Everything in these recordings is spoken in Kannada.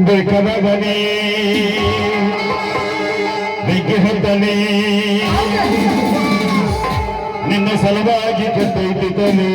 ಬೇಕಾದವನೇ ಬೆಗ್ಗೆಹದ್ದನೇ ನಿನ್ನ ಸಲುವಾಗಿ ಕತ್ತೈತಿದ್ದನೇ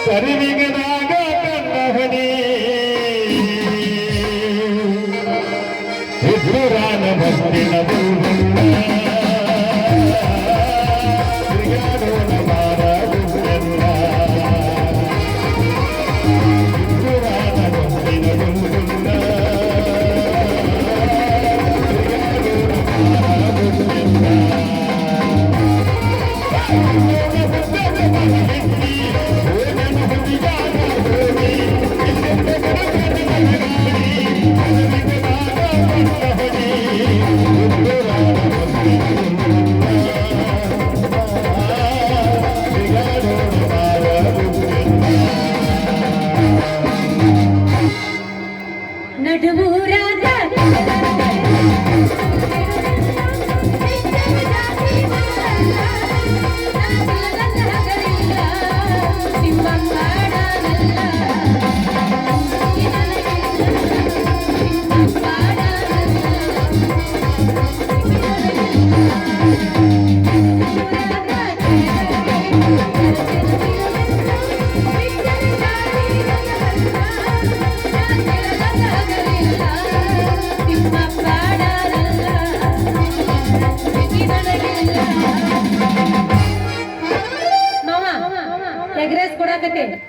ಕರಿವಿಗನಾಗ ಕನ್ನಹಣಿ ಎದುರಾನ ಭಕ್ತಿನ ಶ್ರೀಗಾಡೋಣ ಮಾರಾಡುವುದೆಲ್ಲ ಎದುರಾನ ಭಕ್ತಿನ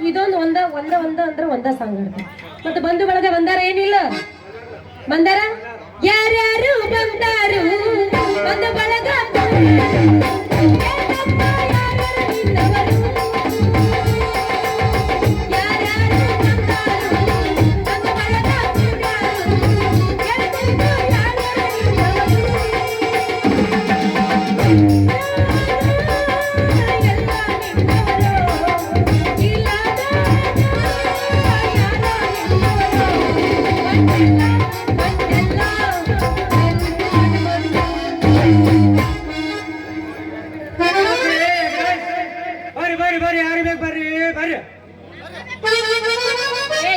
ಇದೊಂದು ಒಂದ ಸಾಂಗ್ ಹಾಡ್ತಾರೆ ಮತ್ತೆ ಬಂಧು ಬಳಗ ಬಂದಾರ ಏನಿಲ್ಲ ಬಂದಾರ ಯಾರ್ಯಾರು ಬಂದಾರು ಬಂಧು ಬಳಗ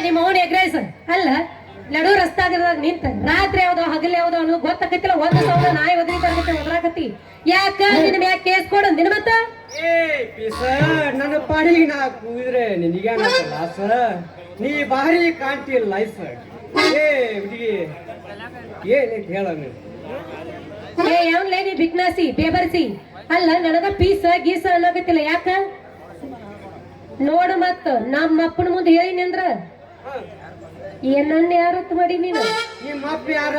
ನಿಮ್ಮ ಓನ್ ಎಗ್ರೈಸ್ ಅಲ್ಲ ನಡು ರಸ್ತಾಗಿರೋದಾಗ ನಿಂತ ರಾತ್ರಿ ಯಾವ್ದೋ ಹಗಲ್ ಯಾವ್ದೋ ಅನ್ನೋ ಗೊತ್ತಾಕತ್ತಿಲ್ಲ ಒಂದು ಸಾವಿರ ನಾಯಿ ಒದರಾಕತ್ತಿ ಯಾಕ ನಿನ್ನ ಮ್ಯಾಗ ಕೇಸ್ ಕೊಡು ನಿನ್ನ ಮತ್ತ ನನ್ನ ಪಾಡಿಗೆ ನಾ ಕೂದ್ರೆ ನಿನಗೆ ಲಾಸ ನೀ ಭಾರಿ ಕಾಣ್ತಿ ಲೈಫ್ ಹುಡುಗಿ ಏನೈತಿ ಹೇಳ ಯಾವ್ಲೇ ನೀ ಬಿಕ್ನಾಸಿ ಬೇಬರ್ಸಿ ಅಲ್ಲ ನನಗ ಪೀಸ ಗೀಸ ಅನ್ನಕತ್ತಿಲ್ಲ ಯಾಕ ನೋಡು ಮತ್ತ ನಮ್ಮ ಅಪ್ಪನ ಮುಂದೆ ಹೇಳಿನಿ ಅಂದ್ರ ಏನನ್ನ ಯಾರತ್ ಮಾಡಿ ನೀನು ನಿಮ್ಮ ಅಪ್ಪ ಯಾರ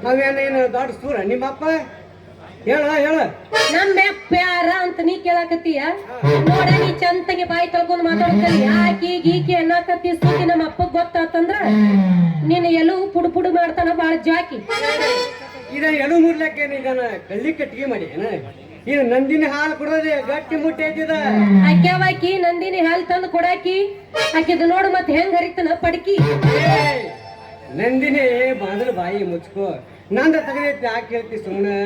ನಾವೇನೇನು ದೊಡ್ಡ ಸೂರ ನಿಮ್ಮಪ್ಪ ಹೇಳ ನಮ್ಮ ಅಪ್ಪ ಯಾರ ಅಂತ ನೀ ಕೇಳಾಕತ್ತೀಯ ನೋಡ ನೀ ಚಂತಗೆ ಬಾಯಿ ತೊಳ್ಕೊಂಡ್ ಮಾತಾಡ್ಕಲಿ ಆಕಿ ಗೀಕಿ ಅನ್ನಕತ್ತಿ ಸುದ್ದಿ ನಮ್ಮ ಅಪ್ಪಗ್ ಗೊತ್ತಾತಂದ್ರ ನೀನು ಎಲ್ಲೂ ಪುಡು ಪುಡು ಮಾಡ್ತಾನ ಬಾಳ ಜಾಕಿ ಇದ ಎಳು ಮುರ್ಲಕ್ಕೆ ಇದನ್ನ ಕಳ್ಳಿ ಕಟ್ಟಿಗೆ ಮಾಡಿ ಇದು ನಂದಿನಿ ಹಾಲು ಕೊಡೋದೆ ಗಟ್ಟಿ ಮುಟ್ಟಿ ಐತಿದ ಅಕ್ಯಾವಾಕಿ ನಂದಿನಿ ಹಾಲು ತಂದು ಕೊಡಾಕಿ ಆಕಿದ ನೋಡು ಮತ್ ಹೆಂಗ್ ಹರಿತನ ಪಡ್ಕಿ ನಂದಿನಿ ಮೊದಲು ಬಾಯಿ ಮುಚ್ಕೋ ನಂದ ತಗದೈತಿ ಯಾಕೆ ಹೇಳ್ತಿ ಸುಮ್ಮನೆ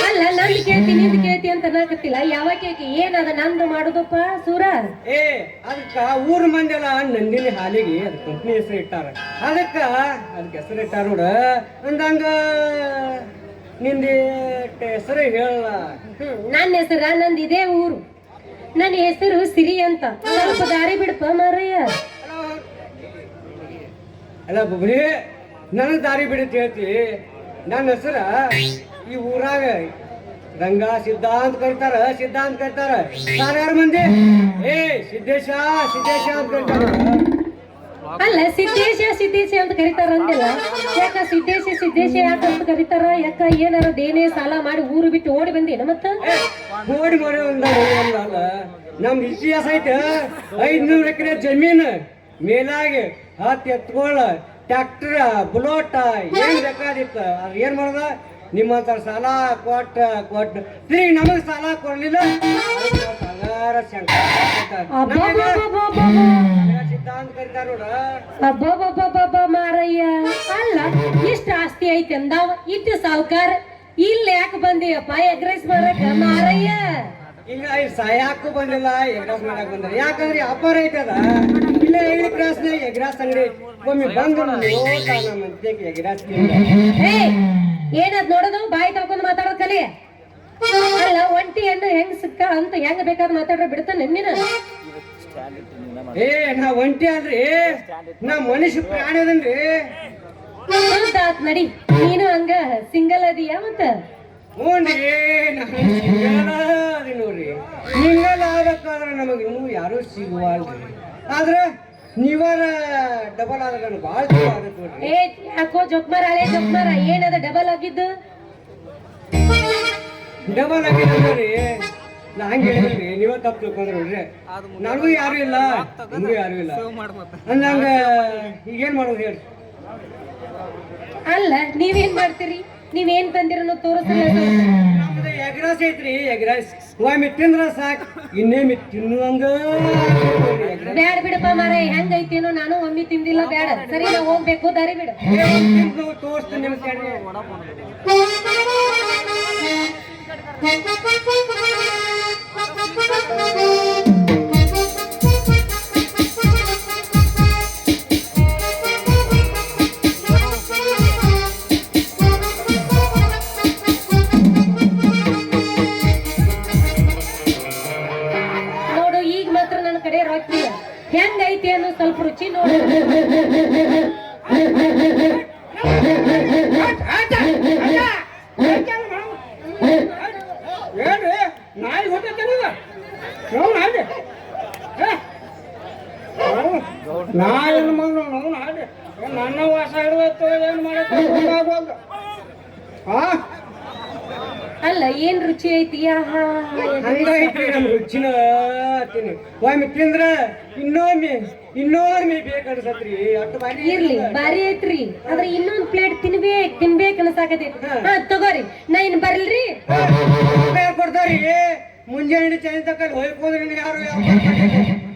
ಅಲ್ಲ ನಂದು ಕೇಳ್ತಿ ನಿಂದು ಕೇಳ್ತಿ ಅಂತ ಅನ್ನಕತ್ತಿಲ್ಲ ಯಾವಾಗ ಕೇಳ್ತಿ ಏನದ ನಂದು ಮಾಡುದಪ್ಪ ಸೂರ ಅದಕ್ಕ ಊರ್ ಮಂದಿ ಎಲ್ಲ ನಂದಿನಿ ಹಾಲಿಗೆ ಅದ್ ಕಂಪ್ನಿ ಹೆಸರು ಇಟ್ಟಾರ ಅದಕ್ಕ ಹೆಸರು ಇಟ್ಟಾರ ನೋಡ ಅಂದಂಗ ನಿಂದಿ ಹೆಸರು ಹೇಳಲ್ಲ ನನ್ನ ಹೆಸರ ನಂದು ಇದೇ ಊರು ನನ್ನ ಹೆಸರು ಸಿರಿ ಅಂತ ಸ್ವಲ್ಪ ದಾರಿ ಬಿಡಪ್ಪ ಮಾರಯ್ಯ ಅಲ್ಲ ಬುಬ್ರಿ ನನಗ್ ದಾರಿ ಬಿಡುತ್ತೆ ಹೇಳ್ತಿ ನನ್ನ ಹೆಸರ ಈ ಊರಾಗ ರಂಗ ಸಿದ್ಧಾಂತ ಕರಿತಾರ ಸಾವಿರ ಮಂದಿ ಸಿದ್ದೇಶ ಅಂತ ಕರಿತಾರ ಅಲ್ಲ ಸಿದ್ದೇಶ ಅಂತ ಕರಿತಾರ ಅಂದಿಲ್ಲ ಯಾಕ ಸಿದ್ದೇಶ ಯಾಕಂತ ಕರಿತಾರ ಯಾಕ ಏನಾರ ದೇನೇ ಸಾಲ ಮಾಡಿ ಊರು ಬಿಟ್ಟು ಓಡಿ ಬಂದೇನ ಮತ್ತ ಓಡಿ ಮರಿ ಅಲ್ಲ ನಮ್ ಇತಿಹಾಸ ಐತೆ 500 ಎಕರೆ ಜಮೀನು ಮೇಲಾಗಿ ಹತ್ತು ಎತ್ಕೊಳ್ಳ ಟ್ರ್ಯಾಕ್ಟರ್ ಬುಲೋಟ ಏನ್ ಬೇಕಾದಿತ್ತು ಅದ್ ಏನ್ ಮಾಡ್ದ ನಿಮ್ಮ ಸಾಲ ಕೊಟ್ಟ ತಿರುಗಿ ನಮಗ್ ಸಾಲ ಕೊಡ್ಲಿಲ್ಲ ಸಿದ್ಧಾಂತ ಕರಿತಾರ ನೋಡ ಅಬ್ಬಬ್ಬಬ್ಬಬ್ಬ ಮಾರಯ್ಯ ಅಲ್ಲ ಇಷ್ಟ ಆಸ್ತಿ ಐತಿ ಅಂದಾವ ಇಟ್ಟು ಸಾವುಕಾರ ಇಲ್ಲ ಯಾಕೆ ಬಂದಿಯಪ್ಪ ಎಗ್ರೆಸ್ ಮಾಡಕ ಮಾರಯ್ಯ ಈಗ ಸಾಯಾಕು ಬಂದಿಲ್ಲ ಎಗ್ರಾಸ್ ಮಾಡಕ್ ಬಂದ ಯಾಕಂದ್ರೆ ವ್ಯಾಪಾರ ಐತದ ಇಲ್ಲ ಐದು ಕ್ರಾಸ್ ಎಗ್ರಾಸ್ ಅಂಗಡಿ ಒಮ್ಮೆ ಬಂದು ಎಗ್ರಾಸ್ ಏನದ್ ನೋಡೋದು ಬಾಯಿ ತಳ್ಕೊಂಡು ಮಾತಾಡೋದ್ ಕಲಿ ಅಲ್ಲ ಒಂಟಿ ಹೆಣ್ಣು ಹೆಂಗ್ ಸಿಕ್ಕ ಅಂತ ಹೆಂಗ್ ಬೇಕಾದ್ರೆ ಮಾತಾಡ್ರೆ ಬಿಡ್ತಾನೆ ನಿನ್ನ ನಾ ಒಂಟಿ ಆದ್ರಿ ನಾ ಮನುಷ್ಯ ಪ್ರಾಣಿ ಅದನ್ರಿ ಆತ್ ನಡಿ ನೀನು ಹಂಗ ಸಿಂಗಲ್ ಅದೀಯ ಮತ್ತ ಹ್ಞೂನ್ರಿ ನೋಡ್ರಿ ಸಿಂಗಲ್ ಆಗ್ಬೇಕಾದ್ರೆ ನಮಗೆ ಇನ್ನೂ ಯಾರು ಸಿಗುವಲ್ರಿ ಆದ್ರ ನೀವಾರ ಡಬಲ್ ಆದ್ರೆ ನನಗೆ ಭಾಳ ಆಗತ್ತೆ ನೋಡ್ರಿ ಯಾಕೋ ಜೊಕ್ಮಾರ ಏನದ ಡಬಲ್ ಆಗಿದ್ದು ಡಬಲ್ ಆಗಿದೆ ನೋಡ್ರಿ ನಾ ಹಂಗೆ ಹೇಳಿದ್ರಿ ನೀವೇ ತಪ್ಪು ತಿಳ್ಕೊಂಡ್ರಿ ನೋಡ್ರಿ ನನಗೂ ಯಾರು ಇಲ್ಲ ನಿಮಗೂ ಯಾರು ಇಲ್ಲ ಅಂದಂಗ ಈಗೇನ್ ಮಾಡೋದು ಹೇಳಿ ಅಲ್ಲ ನೀವೇನ್ ಮಾಡ್ತೀರಿ ನೀವೇನ್ ತಂದಿರೋ ತೋರಿಸ್ರಿ ನಮ್ದು ಎಗ್ರಾಸ್ ಐತ್ರಿ ಎಗ್ರಾಸ್ ಒಮ್ಮೆ ತಿಂದ್ರ ಸಾಕ್ ಇನ್ನೇಮಿ ತಿನ್ನುವಂಗ ಬ್ಯಾಡ ಬಿಡಪ್ಪ ಮಾರ ಹೆಂಗ್ ಐತೇನೋ ನಾನು ಒಮ್ಮೆ ತಿಂದಿಲ್ಲ ಬ್ಯಾಡ ಸರಿ ನಾ ಹೋಗ್ಬೇಕು ದಾರಿ ಬಿಡು ತೋರಿಸ್ತೀನಿ ನಿಮ್ಗೆ ನೋಡು ಈಗ ಮಾತ್ರ ನನ್ನ ಕಡೆ ರೊಟ್ಟಿ ಹೆಂಗ್ ಐತಿ ಅನ್ನೋ ಸ್ವಲ್ಪ ರುಚಿ ನೋಡು ಏನ್ರಿ ನಾಯಿ ಹೊಟ್ಟೆ ನಾಯಿನ ಮಗನು ನಾಯಿ ನನ್ನ ವಾಸ ಹಿಡಿದತ್ತು ಏನು ಮಾಡಕ್ಕೆ ಅಲ್ಲ ಏನ್ ರುಚಿ ಐತಿ ಹಂಗೈತಿ ನಮ್ ರುಚಿನ ತಿನ್ನಿ ಒಮ್ಮೆ ತಿಂದ್ರ ಇನ್ನೊಮ್ಮೆ ಬೇಕನ್ಸತ್ರಿ ಅಷ್ಟು ಬಾರಿ ಇರ್ಲಿ ಬಾರಿ ಐತ್ರಿ ಆದ್ರೆ ಇನ್ನೊಂದ್ ಪ್ಲೇಟ್ ತಿನ್ಬೇಕ್ ಅನ್ಸಾಕತೈತಿ ಹಾ ತಗೋರಿ ನಾ ಇನ್ ಬರ್ಲ್ರಿ ಕೊಡ್ತಾರಿ ಮುಂಜಾನೆ ಚಂದ ತಕ್ಕಲ್ಲಿ ಹೋಯ್ಕೋದ್ರಿ ಯಾರು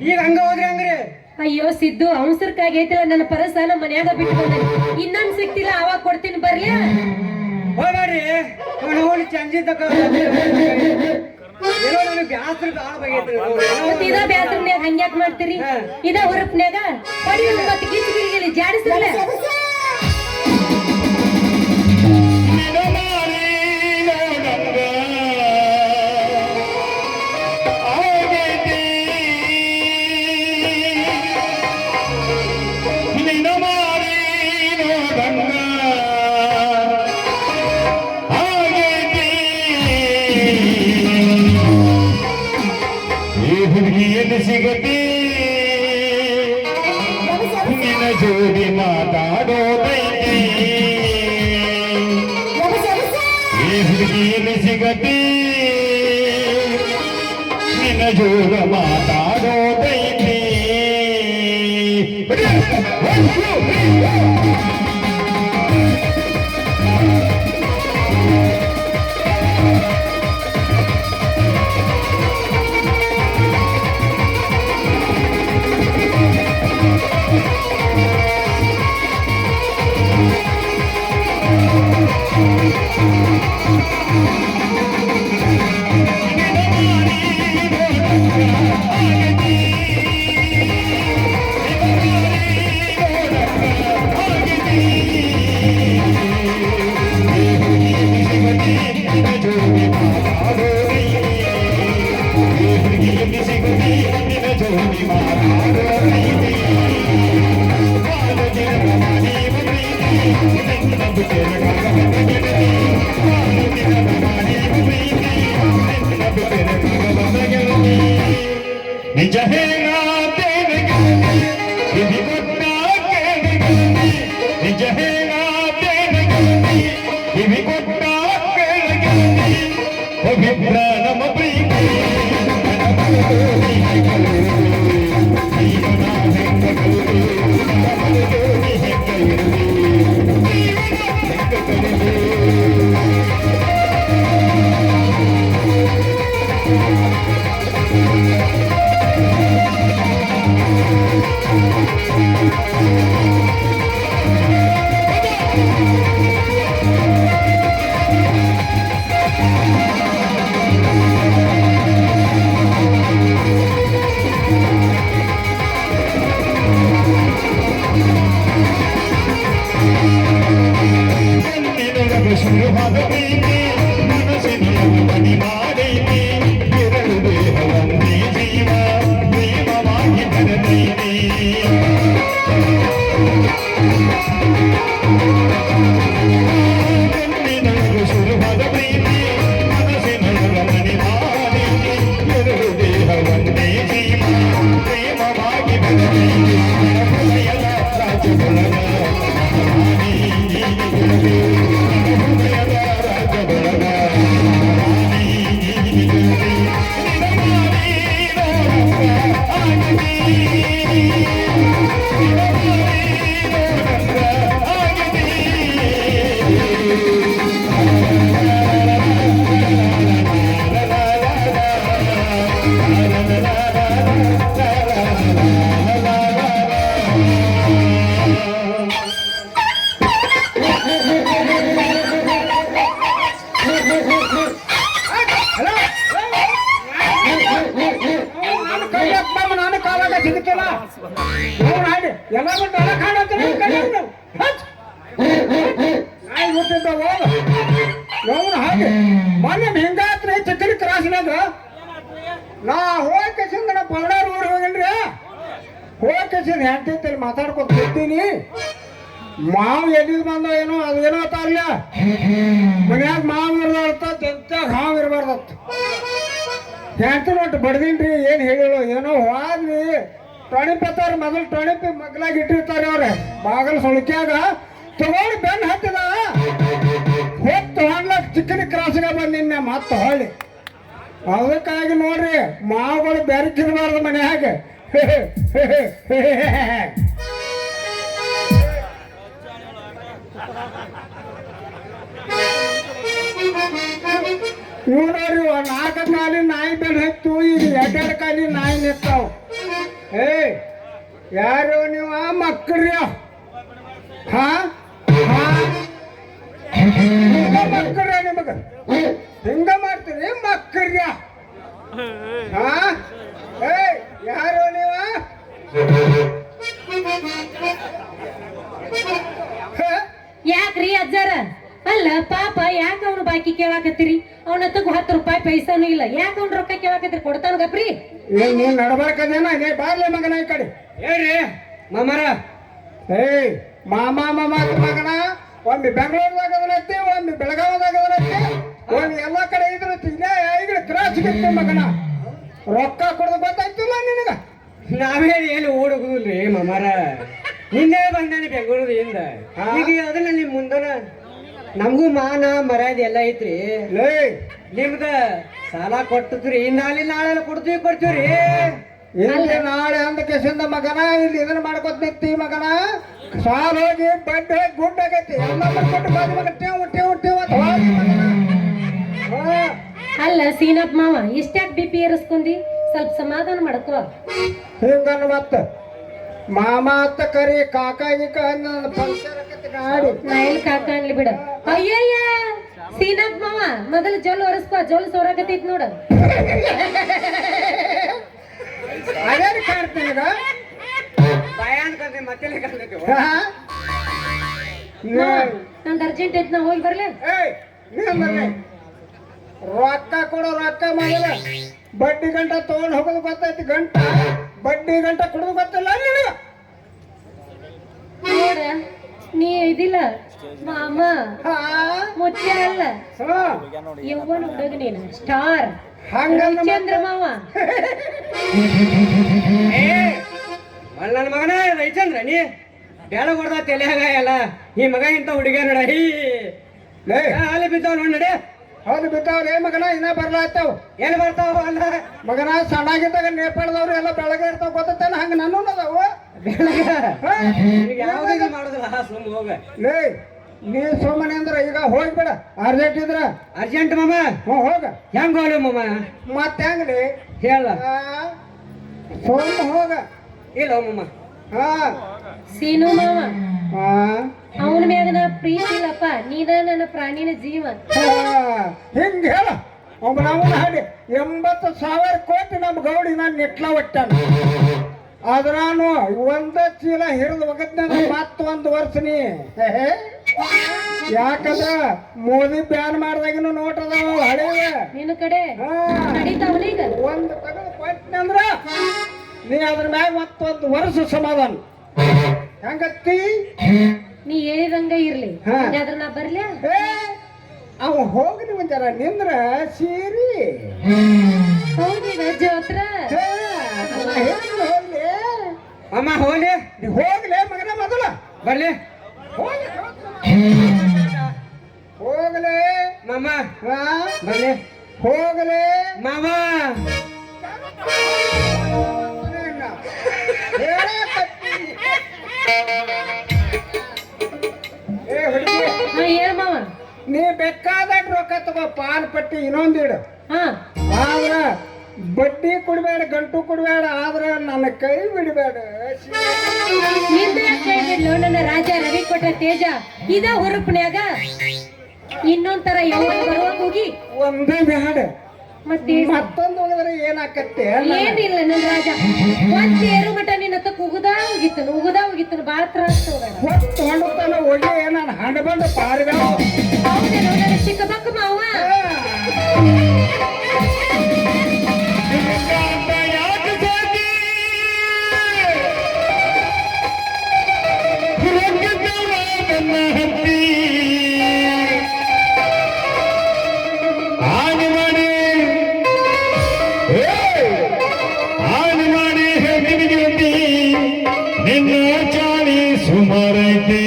ಈಗ ಹಂಗ ಹೋದ್ರಿ ಹಂಗ್ರಿ ಅಯ್ಯೋ ಸಿದ್ದು ಅವಸರಕ್ಕಾಗಿ ಐತಿಲ್ಲ ನನ್ನ ಪರಸ ನಮ್ಮ ಮನ್ಯಾಗ ಬಿಟ್ಟು ಬಂದೆ ಇನ್ನೊಂದ್ ಸಿಕ್ತಿಲ್ಲ ಅವಾಗ ಕೊಡ್ತೀನಿ ಬರ್ಲಿ ಹೋಗ್ರಿ ನೋಡಿ ಚಂಜಿ ತಕ್ಕ ಏನೋ ನನಗೆ ಬ್ಯಾಸ್ರ ಕಾಳ ಬಗೈತ್ರಿ ಮತ್ ಇದ ಬ್ಯಾಸ್ರನ್ಯಾಗ ಹಂಗ್ಯಾಕ್ ಮಾಡ್ತೀರಿ ಇದ ಹುರುಪ್ನ್ಯಾಗ ಪಡಿಯೋದು ಮತ್ತೆ ಗಿಚ್ಚಿ ಗಿರಿಗಿಲಿ ಜಾಡಿಸ್ರಲ್ಲ ಆಗೇತಿ ಜೋಡಿ ಮಾತಾಡೋದೈತಿ ಈ ಹುಡುಗಿಯಲ್ಲಿ ಸಿಗತಿ ನಿನ್ನ ಜೋಡ ಮಾತಾಡೋದೈತಿ ನಿಜ ಹೇಳಾತೇನೆ ಕಿವಿ ಕೊಟ್ಟ ಕೇಳಿಗೆ ನಿಜ ಹೇಳಾತೇನೆ ಕಿವಿ ಕೊಟ್ಟ ಕೇಳಿಗೆ ಪವಿತ್ರ ನಮ್ಮ ಪ್ರೀತಿ ಶುರುವಾದ ಪ್ರೀತಿ ಮನಸ್ಸಿನಲ್ಲಿ ಮನಿ ಮಾಡೈತಿ ಎರಡು ದೇಹವೊಂದೇ ಜೀವ ಪ್ರೇಮವಾಗಿ ಬೆರೆತೈತಿ ಶುರುವಾದ ಪ್ರೀತಿ ಮನಸ್ಸಿನಲ್ಲಿ ಮನಿ ಮಾಡೈತಿ ಎರಡು ದೇಹವೊಂದೇ ಜೀವ ಪ್ರೇಮವಾಗಿ ಬೆರೆತೈತಿ ರಾಜ್ಯದೊಳಗ ಹಾಗೆ ಮೊನ್ನೆ ಹಿಂಗಾತ್ರ ಚಿಕ್ಕನ ಕ್ರಾಸ್ನಾಗ ನಾ ಹೋಗಸಿಂದ ನಾ ಪೌಡರ್ ಊರಿಗೆ ಹೋಗನ್ರಿ ಹೋಗಸಿಂದ ಹೆಂಡತಿಯಲ್ಲಿ ಮಾತಾಡ್ಕೊತ ಕೂತೀನಿ ಮಾವು ಎಲ್ಲಿಗೆ ಬಂದ ಏನೋ ಅದೇನೋ ಅತ್ತಾರಲ್ಲ ಮನ್ಯಾಗ ಮಾವು ಇರ್ಬಾರ್ದ ಜಂತಾಗ ಹಾವು ಇರಬಾರ್ದತ್ ಹೆಂಡತಿ ನೋಟ್ಟು ಬಡ್ದಿನ್ರಿ ಏನ್ ಹೇಳಿಳು ಏನೋ ಹೋದ್ವಿ ಟೊಣಿಪತ್ತಾರ ಮೊದಲು ಟೊಣಿಪಿ ಮಗ್ಲಾಗ ಇಟ್ಟಿರ್ತಾರೆ ಅವ್ರೆ ಬಾಗಲ್ ಸುಳ್ಕ್ಯಾಗ ತಗೊಂಡು ಬೆನ್ನು ಹತ್ತಿದ ಹೋಗಿ ತಗೊಂಡ್ಲಾಕ ಚಿಕ್ಕನ ಕ್ರಾಸ್ಗೆ ಬಂದಿನ್ನೆ ಮತ್ತೆ ಹೊಳ್ಳಿ ಅದಕ್ಕಾಗಿ ನೋಡ್ರಿ ಮಾವುಗಳು ಬೆರಕಿರಬಾರ್ದು ಮನ್ಯಾಗ ಇವ್ ನೋಡ್ರಿ 4 ಕಾಲಿ ನಾಯಿ ಬೆನ್ ಹತ್ತು ಈಗ 2 ಕಾಲಿ ನಾಯಿ ನಿಂತಾವ ಯಾರು ನೀವ ಮಕ್ಕಳ್ರಿ ಹಾ ಮಕ್ಕಳ್ರ ನಿಮಗ ಹಿಂಗ ಮಾಡ್ತೀರಿ ಮಕ್ಕಳ್ರಿ ಹಾ ಯಾರು ನೀವ ಯಾಕ್ರಿ ಅಜ್ಜಾರ ಅಲ್ಲ ಪಾಪ ಯಾಕ ಅವ್ನ ಬಾಕಿ ಕೇಳಾಕತ್ತೀರಿ ಅವನ ತಗೋ 10 ರೂಪಾಯಿ ಪೈಸಾನು ಇಲ್ಲ ಯಾಕ ಅವ್ನ ರೊಕ್ಕ ಕೇಳಾಕತ್ತೀರಿ ಕೊಡ್ತಾನ ಗಪ್ರಿ ನೀನ್ ನಡ್ಬಾರ್ಕದೇನ ನೀ ಬಾರ್ಲೆ ಮಗನ ಈ ಕಡೆ ಹೇಳ್ರಿ ಮಾಮಾರ ಮಾಮ ಮಗನ ಒಮ್ಮೆ ಬೆಂಗಳೂರದಾಗ ಅದನತ್ತಿ ಒಮ್ಮೆ ಬೆಳಗಾವದಾಗ ಅದನತ್ತಿ ಒಮ್ಮೆ ಎಲ್ಲಾ ಕಡೆ ಇದ್ರ ಈಗ ಕ್ರಾಸ್ ಗಿರ್ತಿ ಮಗನ ರೊಕ್ಕ ಕೊಡೋದು ಗೊತ್ತಾಯ್ತಿಲ್ಲ ನಿನಗ ನಾವೇ ಏನು ಓಡೋಗುದಿಲ್ರಿ ಮಾಮಾರ ನಿನ್ನೆ ಬಂದಾನೆ ಬೆಂಗಳೂರಿಂದ ಈಗ ಅದನ್ನ ನಿಮ್ ಮುಂದನ ನಮಗೂ ಮಾನ ಮರ್ಯಾದೆ ಎಲ್ಲ ಐತ್ರಿ. ಲೇ ನಿಮ್ದ ಸಾಲ ಕೊಟ್ಟಿದ್ರಿ ನಾಳೆ ನಾಳೆ ಕೊಡ್ತೀವ್ರಿ. ಇಲ್ಲಿ ನಾಳೆ ಅಂದ ಕೆಸಿಂದ ಮಗನ ಇಲ್ಲಿ ಇದನ್ನ ಮಾಡ್ಕೊತ ನಿಂತಿ ಮಗನ ಸಾಲ ಹೋಗಿ ಬಡ್ಡಿ ಹೋಗಿ ಗುಡ್ಡ ಆಗೈತಿ ಎಲ್ಲ ಮಾಡ್ಕೊಂಡು ಬಾಜು ಮಗ ಟೇವ್ ಟೇವ್ ಟೇವ್ ಅಂತ ಹೋಗಿ ಮಗನ. ಅಲ್ಲ ಸೀನಪ್ಪ ಮಾವ ಇಷ್ಟ್ಯಾಕ್ BP ಏರಿಸ್ಕೊಂಡಿ? ಸ್ವಲ್ಪ ಸಮಾಧಾನ ಮಾಡ್ಕೋ. ಹಿಂಗನ್ನ ಮತ್ತ ಮಾಮ ಅತ್ತ ಕರಿ ಕಾಕ ಗೀಕ ನನ್ನ ಪಂಚರ್ ಆಕತಿ ಗಾಡಿ. ನಾ ಎಲ್ಲಿ ಕಾಕ ಅನ್ಲಿ ಬಿಡ. ಅಯ್ಯಯ್ಯ ಸೀನಪ್ಪ ಮಾವ ಮೊದಲು ಜೊಲ್ ಒರೆಸ್ಕೋ, ಜೊಲ್ ಸೋರಾಕತೈತ್ ನೋಡ. ಅದೇನು ಕಾಡ್ತೀನಿ ಈಗ ಭಯ ಅನ್ಕೊಂಡ್ರಿ ಮತ್ತೆ ಕಾಣ್ತೈತಿ. ನಂದು ಅರ್ಜೆಂಟ್ ಐತ್, ನಾ ಹೋಗಿ ಬರ್ಲೆ. ಏಯ್ ನೀನ್ ಬರ್ಲಿ ರೊಕ್ಕ ಕೊಡೋ ರೊಕ್ಕ ಮಾಡಿಲ್ಲ ಬಡ್ಡಿ ಗಂಟ ತಗೊಂಡ್ ಹೋಗೋದು ಗೊತ್ತೈತಿ. ಗಂಟ ಬಡ್ಡಿ ಗಂಟ ಕೊಡೋದು ಗೊತ್ತಿಲ್ಲ ಅಲ್ಲಿ ನೋಡ ನೀ ಇದಿಲ್ಲ ಮಾಮ ಮುತ್ಯ ಅಲ್ಲ ಯವ್ವನ ಹುಡುಗ ನೀನು ಸ್ಟಾರ್ ಹಂಗಲ್ಲ ಚಂದ್ರ ಮಾವ. ನನ್ನ ಮಗನ ರೈಚಂದ್ರ ನೀ ಬೇಡ ಕೊಡ್ದ ತಲೆಯಾಗ ಎಲ್ಲ ಈ ಮಗ ಇಂತ ಹುಡುಗ ನೋಡ ಅಲ್ಲಿ ಬಿದ್ದಾವ ನೋಡ್ ನಡಿ. ಹೌದು ಬಿದ್ದಾವ್ರಿ ಮಗನ ಇನ್ನ ಬರ್ಲಾಯ್ತಾವ. ಎಲ್ಲಿ ಬರ್ತಾವ ಅಲ್ಲ ಮಗನ ಸಣ್ಣಾಗಿದ್ದಾಗ ನೇಪಾಳದವ್ರು ಎಲ್ಲ ಬೆಳಗ್ಗೆ ಇರ್ತಾವ ಗೊತ್ತೇನ ಹಂಗ ನಾನು ಅದಾವು. ಯಾವ್ದು ಮಾಡುದಿಲ್ಲ ಸುಮ್ ಹೋಗ. ಲೇ ನೀ ಸುಮ್ಮನೆ ಅಂದ್ರೆ ಈಗ ಹೋಗ್ಬೇಡ ಅರ್ಜೆಂಟ್ ಇದ್ರ ಅರ್ಜೆಂಟ್ ಮಾಮ. ಹೋಗ ಹೆಂಗ ಹೋಗ್ಲಿ ಮಾಮ? ಮತ್ತೆ ಹೆಂಗ್ಲಿ ಹೇಳ ಸುಮ್ಮ ಹೋಗ. ಇಲ್ಲ ಮಾಮ. ಹಾ ಸೀನು ಮಾವ ಹಾ ಅವನ ಮ್ಯಾಗ ನಾ ಪ್ರೀತಿ ಇಲ್ಲಪ್ಪ, ನೀನ ನನ್ನ ಪ್ರಾಣಿನ ಜೀವ. ಹಿಂಗ ಹೇಳ ಒಬ್ಬ ನಾವು ಹಾಡಿ 80,000 ಕೋಟಿ ನಮ್ಮ ಗೌಡಿ ನಾನು ನೆಟ್ಲ ಒಟ್ಟಾನ ಅದ್ರಾನು ಒಂದ ಚೀಲ ಹಿರಿದು ಒಗದ್ನ ಮತ್ತೊಂದು ವರ್ಷ ನೀ ಯಾಕಂದ್ರ ಮೋದಿ ಬ್ಯಾನ್ ಮಾಡ್ದಾಗಿನ ನೋಟ್ ಅದಾವ ಹಳೆಯ ನಿನ್ನ ಕಡೆ ನಡೀತಾವನೀಗ. ಒಂದು ತಗದು ಕೊಟ್ಟನಂದ್ರ ನೀ ಅದ್ರ ಮ್ಯಾಗ ಮತ್ತೊಂದು ವರ್ಷ ಸಮಾಧಾನ ಹೆಂಗತ್ತಿ ನೀ ಹೇಳಿದಂಗ ಇರ್ಲಿ. ಹಾ. ಅದ್ರ ನಾ ಬರ್ಲ್ಯಾ? ಅವ ಹೋಗ್ಲಿ ಒಂದ್ ಜರ ನಿಂದ್ರ ಸೀರಿ ಹೌದೀಗ ಜೋತ್ರ ಹೋಗ್ಲಿ ಅಮ್ಮ ಹೋಗ್ಲಿ ನೀ ಹೋಗ್ಲೇ ಮಗನ ಮೊದಲ ಬರ್ಲಿ ಹೋಗ್ಲೇ ಮಾಮ. ಹಾ ಬರ್ಲಿ ಹೋಗ್ಲೇ ಮಾಮ. ಏ ಹುಡುಗಿ ಹಾ ಹೇಳ ಮಾವ. ನೀ ಬೇಕಾದಾಗ ರೊಕ್ಕ ತಗೋ ಪಾನ್ ಪಟ್ಟಿ ಇನ್ನೊಂದಿಡು ಹಾ ಆದ್ರ ಬಡ್ಡಿ ಕೊಡ್ಬೇಡ ಗಂಟು ಕೊಡ್ಬೇಡ ಆದ್ರ ನನ್ನ ಕೈ ಬಿಡಬೇಡ. ನಿಂದ ಕೈ ಬಿಡ್ಲು ನನ್ನ ರಾಜ ರವಿ ಕೊಟ್ಟ ತೇಜ ಇದ ಹುರುಪ್ನ್ಯಾಗ ಇನ್ನೊಂಥರ ಯಾವ ಬರುವ ಹೋಗಿ ಒಂದೇ ಬ್ಯಾಡ ಮತ್ತೆ ಮತ್ತೊಂದು ಹೋಗಿದ್ರೆ ಏನಾಕತ್ತೆ ಏನಿಲ್ಲ ನನ್ನ ರಾಜ ಒಂದ್ ಏರು ಮಟ ನಿನ್ನ ಹತ್ತಕ್ ಉಗುದಾ ಹೋಗಿತ್ತನು ಬಾಳ ತ್ರಾಸ ಹೊತ್ತು ಹೊಂಡುತ್ತಾನ ಹೋಗಿ ನಾನು ಹಂಡ ಬಂದು ಪಾರಿಬೇಡ. ಹೌದೇನೋ ನನ್ನ ಚಿಕ್ಕಬಕ್ಕ ಮಾವ. ಸುಮಾರೈತೆ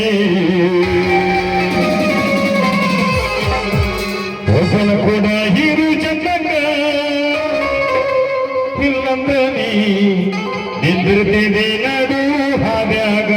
ಒಬ್ಬನ ಕೂಡ ಹಿರು ಚಂದಂಗ ಇಲ್ಲಂದ್ರ ನೀ ನಿಂದಿರ್ತಿದೆ ನಡು ಹಾದ್ಯಾಗ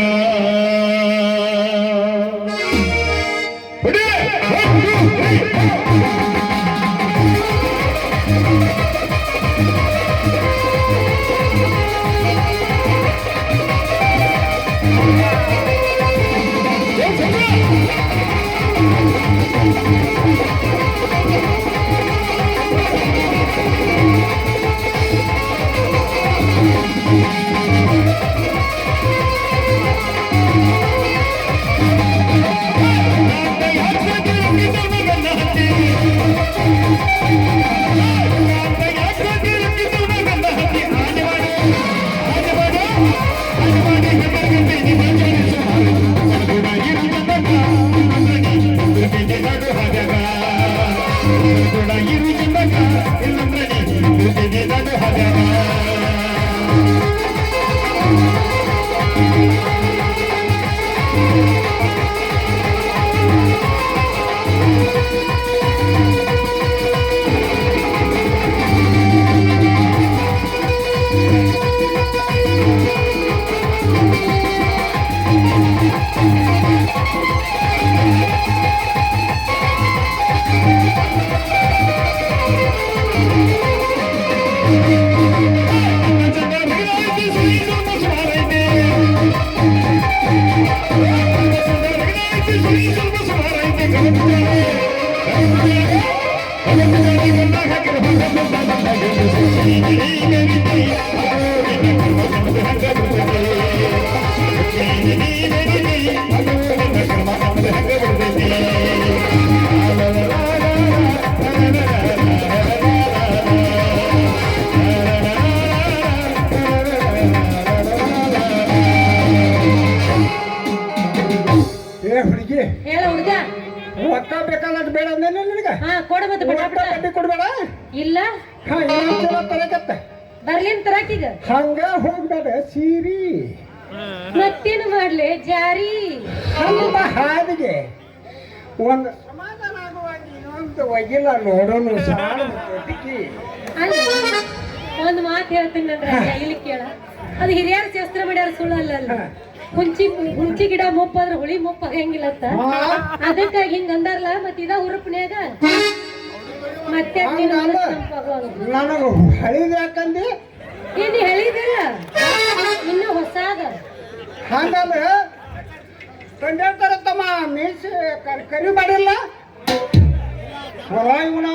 ಹುಡುಗಿ ಹೇಳ ಹುಡುಗ. ರೊಕ್ಕ ಬೇಕಾದಷ್ಟು ಬೇಡ ಅಂದೇನೆ ನಿನಗೆ ಹಾ ಕೊಡ ಮತ್ತೆ ರೊಕ್ಕ ಪಟಾಪಟ. ಬಡ್ಡಿ ಕೊಡ್ಬೇಡ ಇಲ್ಲ ಹಾ ಇನ್ನೊಂದ್ಸಲ ತರಕತ್ತ ಬರ್ಲಿನ್ ತರಾಕೀಗ ಹಂಗ ಹೋಗ್ಬೇಡ ಸೀರಿ ಮತ್ತೇನು ಮಾಡ್ಲಿ ಜಾರಿ. ಹಂಗ ಹಾದಿಗೆ ಒಂದು ಸಮಾಧಾನ ಆಗುವಾಗ ಇನ್ನೊಂದು ಒಯ್ಯಿಲ್ಲ ನೋಡೋನು ಸಾಣ ಅಲ್ಲ ಒಂದ್ ಮಾತು ಹೇಳ್ತೀನಿ ಅಂದ್ರೆ ಇಲ್ಲಿ ಕೇಳ. ಅದು ಹಿರಿಯರ ಶಾಸ್ತ್ರ ಮಾಡ್ಯಾರ ಸುಳ್ಳಲ್ಲ ಅಲ್ಲ. ಹುಂಚಿ ಗಿಡ ಮುಪ್ಪಾದ್ರೆ ಹುಳಿ ಮುಪ್ಪ ಆಗಂಗಿಲ್ಲ ಅಂತ ಅದಕ್ಕಾಗಿ ಹಿಂಗ ಅಂದಾರಲ್ಲ ಮತ್ತ ಇದ ಹುರುಪ್ನ್ಯಾಗ ಮತ್ತೆ ನನಗ ಹಳಿದ ಯಾಕಂದಿ ಏನು ಹೇಳಿದಿಲ್ಲ ಇನ್ನು ಹೊಸಾದ ಹಂಗಲ್ಲ ತಂದೇಳ್ತಾರ ತಮ್ಮ ಮೀಸಿ ಕರಿ ಮಾಡಿಲ್ಲ ಇವನ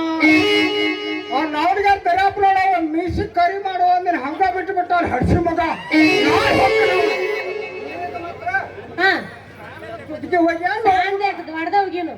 ನಾವ್ರಿಗೆ ದರ್ಯಾಪ್ ನೋಡ ಒಂದ್ ಮೀಸಿ ಕರಿ ಮಾಡುವ ಅಂದ್ರೆ ಹಂಗ ಬಿಟ್ಟು ಬಿಟ್ಟ ಹಡ್ಸಿ ಮಗ ಹಾ ಇದಕ್ಕೆ ಹೋಗ್ಯಾ ಹೊಡೆದ ಹೋಗ್ಯನು.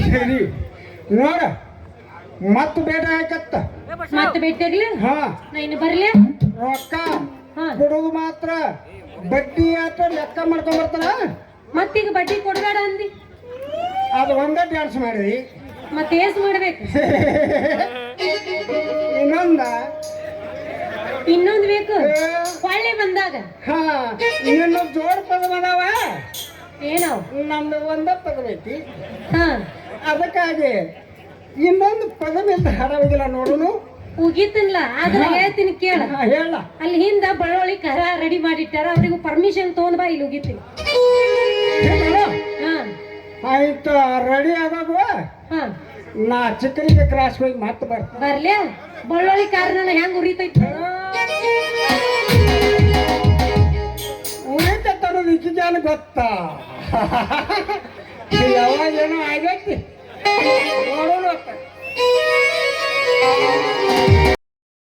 ಸರಿ ನೋಡ ಮತ್ ಬೇಡ ಹಾಕತ್ತ ಮತ್ತೆ ಭೇಟಿಯಾಗ್ಲಿ ಹಾ ನಾ ಇನ್ನು ಬರ್ಲಿ. ರೊಕ್ಕ ಹಾ ಕೊಡೋದು ಮಾತ್ರ ಬಡ್ಡಿ ಆತ ಲೆಕ್ಕ ಮಾಡ್ಕೊಂಡ್ ಬರ್ತಾರ ಮತ್ತೀಗ ಬಡ್ಡಿ ಕೊಡ್ಬೇಡ ಅಂದಿ ಅದು ಒಂದೇ ಡ್ಯಾನ್ಸ್ ಮಾಡಿದಿ ಮತ್ತೆ ಏಸ್ ಮಾಡ್ಬೇಕು. ಇನ್ನೊಂದ ಇನ್ನೊಂದ್ ಬೇಕು ಹೊಳ್ಳಿ ಬಂದಾಗ. ಹಾ ಇನ್ನೊಂದು ಜೋಡ್ ಪದ ಬಂದಾವ ಏನವ್ ನಮ್ದು ಒಂದ ಪದ ಐತಿ ಹಾ ಅದಕ್ಕಾಗಿ ಇನ್ನೊಂದು ಪದ ಮೇಲೆ ಹಾಡೋದಿಲ್ಲ ನೋಡುನು ಉಗಿತನ್ಲ ಆದ್ರ ಹೇಳ್ತೀನಿ ಕೇಳ. ಹೇಳ ಅಲ್ಲಿ ಹಿಂದ ಬಳ್ಳೊಳ್ಳಿ ಕರ ರೆಡಿ ಮಾಡಿಟ್ಟಾರ ಅವ್ರಿಗೂ ಪರ್ಮಿಷನ್ ತಗೊಂಡ್ ಬಾ ಇಲ್ಲಿ ಉಗಿತೀನಿ. ಹಾ ಆಯ್ತು ರೆಡಿ ಆಗೋದು ಹಾ ನಾ ಚಿಕ್ಕನಿಗೆ ಕ್ರಾಸ್ ಹೋಗಿ ಮತ್ತೆ ಬರ್ತೀನಿ ಬರ್ಲ್ಯಾ ಬಳ್ಳೊಳ್ಳಿ ಕಾರಣ ಹೆಂಗ್ ಉರಿತೈತಿ ಉಳಿತನ್ನೋದು ಈಕಿಗೆ ಗೊತ್ತಾ ಯಾವಾಗ ಏನೋ ಆಗೈತಿ